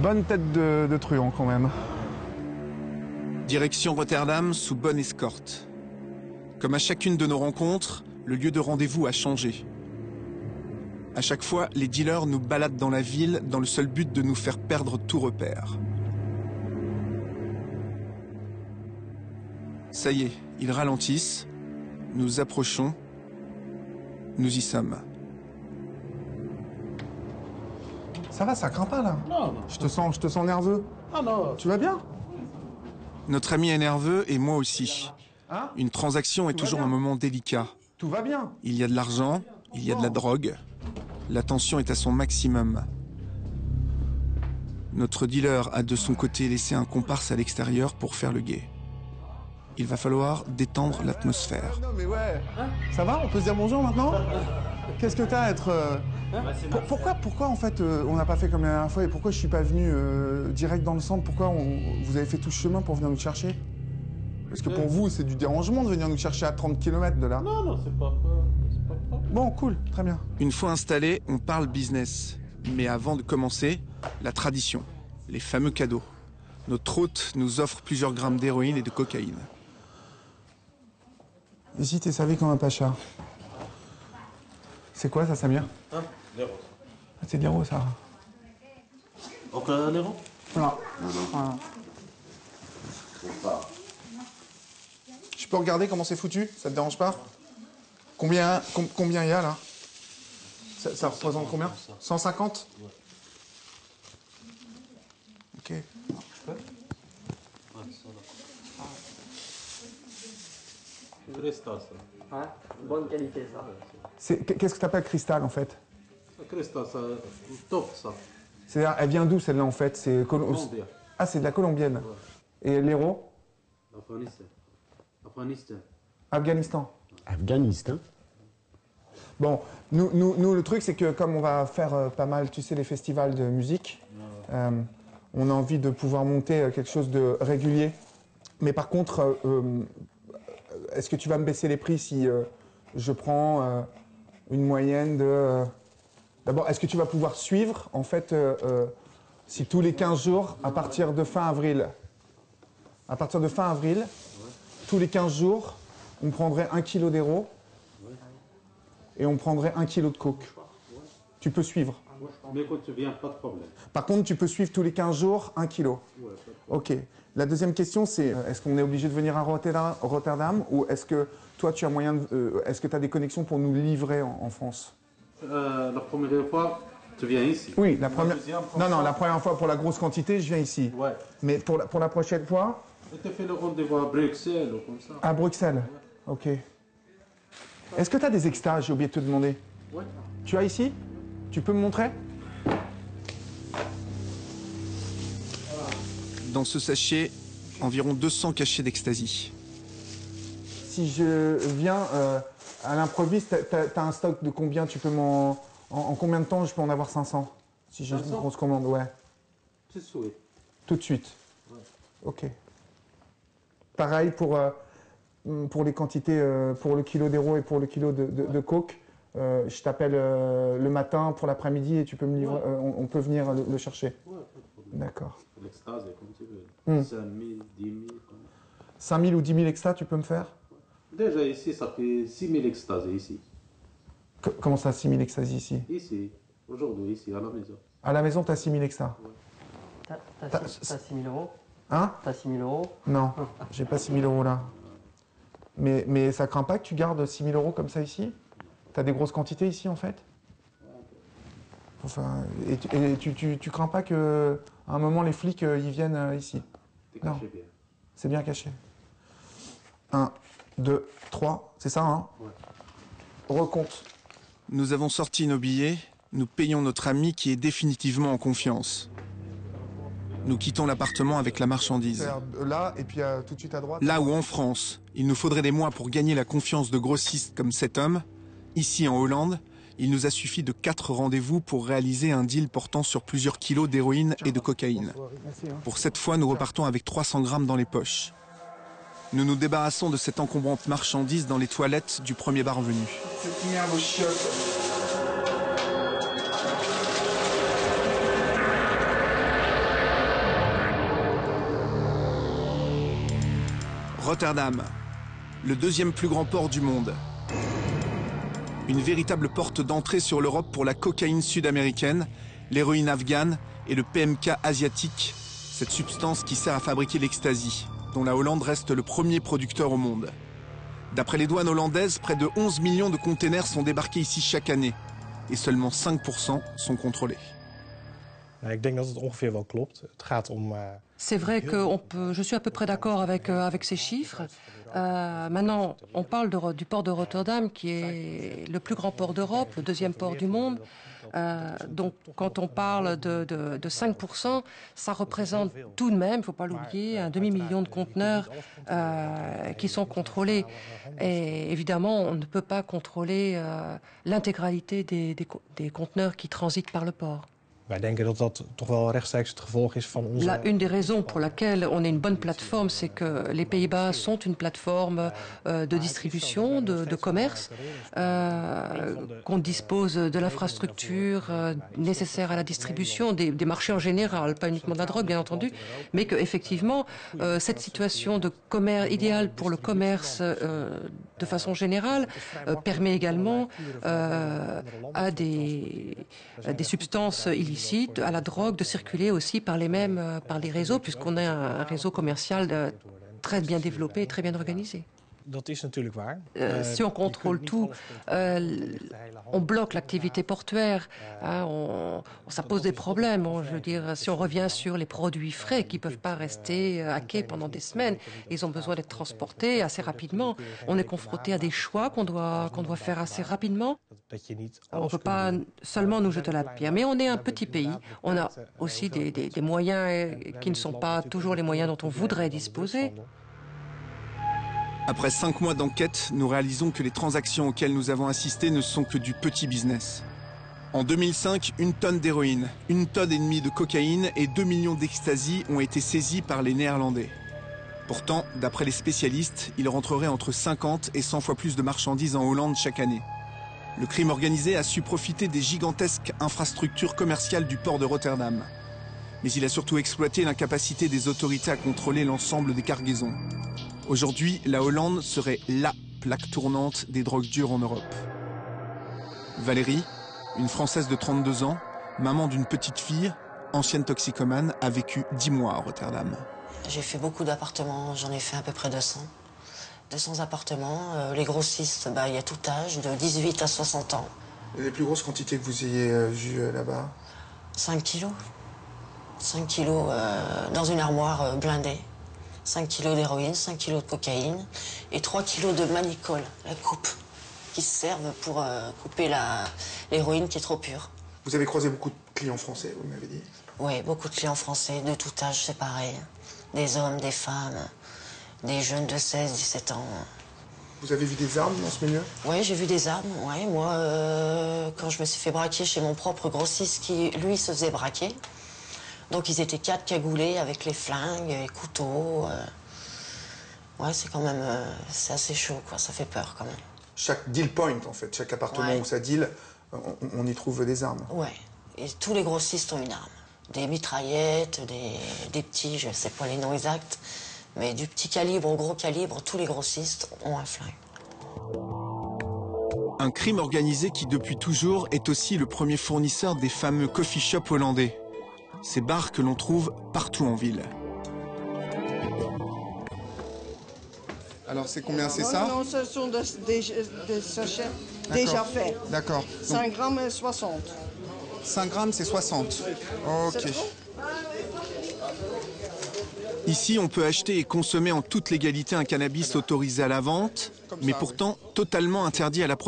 Bonne tête de truand quand même. Direction Rotterdam sous bonne escorte. Comme à chacune de nos rencontres, le lieu de rendez-vous a changé. À chaque fois, les dealers nous baladent dans la ville dans le seul but de nous faire perdre tout repère. Ça y est, ils ralentissent, nous approchons, nous y sommes. Ça va, ça craint pas là? Non, non. Je te sens nerveux. Ah non. Tu vas bien? Notre ami est nerveux et moi aussi. Hein? Une transaction est toujours un moment délicat. Tout va bien. Il y a de l'argent, il y a de la drogue. La tension est à son maximum. Notre dealer a de son côté laissé un comparse à l'extérieur pour faire le guet. Il va falloir détendre l'atmosphère. Non mais ouais. Ça va? On peut se dire bonjour maintenant? Qu'est-ce que t'as à être... Pourquoi en fait on n'a pas fait comme la dernière fois et pourquoi je suis pas venu direct dans le centre? Pourquoi vous avez fait tout ce chemin pour venir nous chercher? Parce que pour vous c'est du dérangement de venir nous chercher à 30 km de là. Non, non, c'est pas... Bon, cool, très bien. Une fois installé, on parle business. Mais avant de commencer, la tradition, les fameux cadeaux. Notre hôte nous offre plusieurs grammes d'héroïne et de cocaïne. Ici, t'es servi comme un pacha. C'est quoi ça, Samir? Hein? L'héros. Ah, c'est de l'héros, ça. Encore l'héros? Non. Voilà. Je peux regarder comment c'est foutu? Ça te dérange pas? Combien il y a là? Ça représente combien? 150? Ouais. Ok. Je peux? Ouais, ça. Cristal, ça. Ouais, bonne qualité ça. Qu'est-ce que t'appelles cristal en fait? Cristal, ça. Top, ça. C'est-à-dire, elle vient d'où celle-là en fait? C'est Colombien. Ah, c'est de la colombienne. Ouais. Et l'héros? Afghanistan. Afghanistan. Afghanistan. Afghanistan. Bon, nous, le truc, c'est que comme on va faire pas mal, tu sais, les festivals de musique, on a envie de pouvoir monter quelque chose de régulier. Mais par contre, est-ce que tu vas me baisser les prix si je prends une moyenne de... D'abord, est-ce que tu vas pouvoir suivre, en fait, si tous les 15 jours, à partir de fin avril, tous les 15 jours, on prendrait 1 kilo d'héros et on prendrait 1 kilo de coke. Tu peux suivre. Mais quand tu viens, pas de problème. Par contre, tu peux suivre tous les 15 jours 1 kilo. Ouais, Ok. La deuxième question, c'est est-ce qu'on est obligé de venir à Rotterdam ou est-ce que toi, tu as moyen de... est-ce que tu as des connexions pour nous livrer en France? La première fois, tu viens ici. Oui, la première... Non, la première première fois pour la grosse quantité, je viens ici. Ouais. Mais pour la prochaine fois, Tu fait le rendez-vous à Bruxelles ou comme ça. à Bruxelles. Ok. Est-ce que tu as des extas? J'ai oublié de te demander. Ouais. Tu as ici? Tu peux me montrer? Dans ce sachet, environ 200 cachets d'ecstasy. Si je viens à l'improviste, t'as un stock de combien? Tu peux en combien de temps je peux en avoir 500? Si j'ai une 500? grosse commande, ouais. C'est souhait. Tout de suite. Ouais. Ok. Pareil pour les quantités, pour le kilo d'héros et pour le kilo de coke. Je t'appelle le matin pour l'après-midi et tu peux me livrer. Ouais. On peut venir le chercher. Ouais, pas de problème. D'accord. L'extase, comme tu veux. 5 000, 10 000. 5 000 ou 10 000 extra, tu peux me faire? Déjà ici, ça fait 6 000 extases ici. Comment ça, 6 000 extasies ici? Ici, aujourd'hui, ici, à la maison. À la maison, t'as 6 000 extra. T'as 6 000 euros? Hein? T'as 6 000 euros? Non, j'ai pas 6 000 euros là. Mais ça craint pas que tu gardes 6 000 euros comme ça ici? T'as des grosses quantités ici en fait? Enfin, et tu crains pas que à un moment les flics ils viennent ici? T'es Non. caché bien. C'est bien caché. 1, 2, 3, c'est ça hein? Ouais. Recompte. Nous avons sorti nos billets, nous payons notre ami qui est définitivement en confiance. Nous quittons l'appartement avec la marchandise. Là et puis tout de suite à droite. Là où en France, il nous faudrait des mois pour gagner la confiance de grossistes comme cet homme, ici en Hollande, il nous a suffi de 4 rendez-vous pour réaliser un deal portant sur plusieurs kilos d'héroïne et de cocaïne. Merci, hein. Pour cette fois, nous repartons avec 300 grammes dans les poches. Nous nous débarrassons de cette encombrante marchandise dans les toilettes du premier bar venu. Cette merde aux chiottes. Rotterdam, le deuxième plus grand port du monde. Une véritable porte d'entrée sur l'Europe pour la cocaïne sud-américaine, l'héroïne afghane et le PMK asiatique, cette substance qui sert à fabriquer l'ecstasy, dont la Hollande reste le premier producteur au monde. D'après les douanes hollandaises, près de 11 millions de containers sont débarqués ici chaque année et seulement 5% sont contrôlés. C'est vrai que je suis à peu près d'accord avec ces chiffres. Maintenant, on parle du port de Rotterdam, qui est le plus grand port d'Europe, le deuxième port du monde. Donc, quand on parle de 5%, ça représente tout de même, il ne faut pas l'oublier, un demi-million de conteneurs qui sont contrôlés. Et évidemment, on ne peut pas contrôler l'intégralité des conteneurs qui transitent par le port. Une des raisons pour laquelle on est une bonne plateforme, c'est que les Pays-Bas sont une plateforme de distribution, de commerce, qu'on dispose de l'infrastructure nécessaire à la distribution, des marchés en général, pas uniquement de la drogue bien entendu, mais qu'effectivement, cette situation de commerce idéale pour le commerce de façon générale permet également à des substances illicites, à la drogue, de circuler aussi par les réseaux, puisqu'on a un réseau commercial très bien développé et très bien organisé. Si on contrôle tout, on bloque l'activité portuaire, ça pose des problèmes. Je veux dire, si on revient sur les produits frais qui ne peuvent pas rester à quai pendant des semaines, ils ont besoin d'être transportés assez rapidement. On est confronté à des choix qu'on doit faire assez rapidement. On ne peut pas seulement nous jeter la pierre, mais on est un petit pays. On a aussi des moyens qui ne sont pas toujours les moyens dont on voudrait disposer. Après 5 mois d'enquête, nous réalisons que les transactions auxquelles nous avons assisté ne sont que du petit business. En 2005, 1 tonne d'héroïne, 1,5 tonne de cocaïne et 2 millions d'ecstasy ont été saisis par les Néerlandais. Pourtant, d'après les spécialistes, il rentrerait entre 50 et 100 fois plus de marchandises en Hollande chaque année. Le crime organisé a su profiter des gigantesques infrastructures commerciales du port de Rotterdam. Mais il a surtout exploité l'incapacité des autorités à contrôler l'ensemble des cargaisons. Aujourd'hui, la Hollande serait LA plaque tournante des drogues dures en Europe. Valérie, une Française de 32 ans, maman d'une petite fille, ancienne toxicomane, a vécu 10 mois à Rotterdam. J'ai fait beaucoup d'appartements, j'en ai fait à peu près 200. 200 appartements. Les grossistes, il y a tout âge, de 18 à 60 ans. Et les plus grosses quantités que vous ayez vues là-bas? 5 kilos. 5 kilos dans une armoire blindée. 5 kilos d'héroïne, 5 kilos de cocaïne et 3 kilos de manicole, la coupe, qui servent pour couper l'héroïne qui est trop pure. Vous avez croisé beaucoup de clients français, vous m'avez dit? Oui, beaucoup de clients français, de tout âge, c'est pareil. Des hommes, des femmes, des jeunes de 16, 17 ans. Vous avez vu des armes dans ce milieu? Oui, j'ai vu des armes, ouais. Moi, quand je me suis fait braquer chez mon propre grossiste qui, lui, se faisait braquer. Donc ils étaient 4 cagoulés avec les flingues, les couteaux. Ouais, c'est quand même... c'est assez chaud, quoi. Ça fait peur, quand même. Chaque deal point, en fait, chaque appartement où ça deal, on y trouve des armes. Ouais. Et tous les grossistes ont une arme. Des mitraillettes, des petits, je sais pas les noms exacts, mais du petit calibre au gros calibre, tous les grossistes ont un flingue. Un crime organisé qui, depuis toujours, est aussi le premier fournisseur des fameux coffee shops hollandais. Ces bars que l'on trouve partout en ville. Alors c'est combien, c'est ça? Non, ce sont des sachets déjà faits. D'accord. 5 grammes et 60. 5 grammes, c'est 60. Ok. Ici, on peut acheter et consommer en toute légalité un cannabis autorisé à la vente, mais pourtant totalement interdit à la production.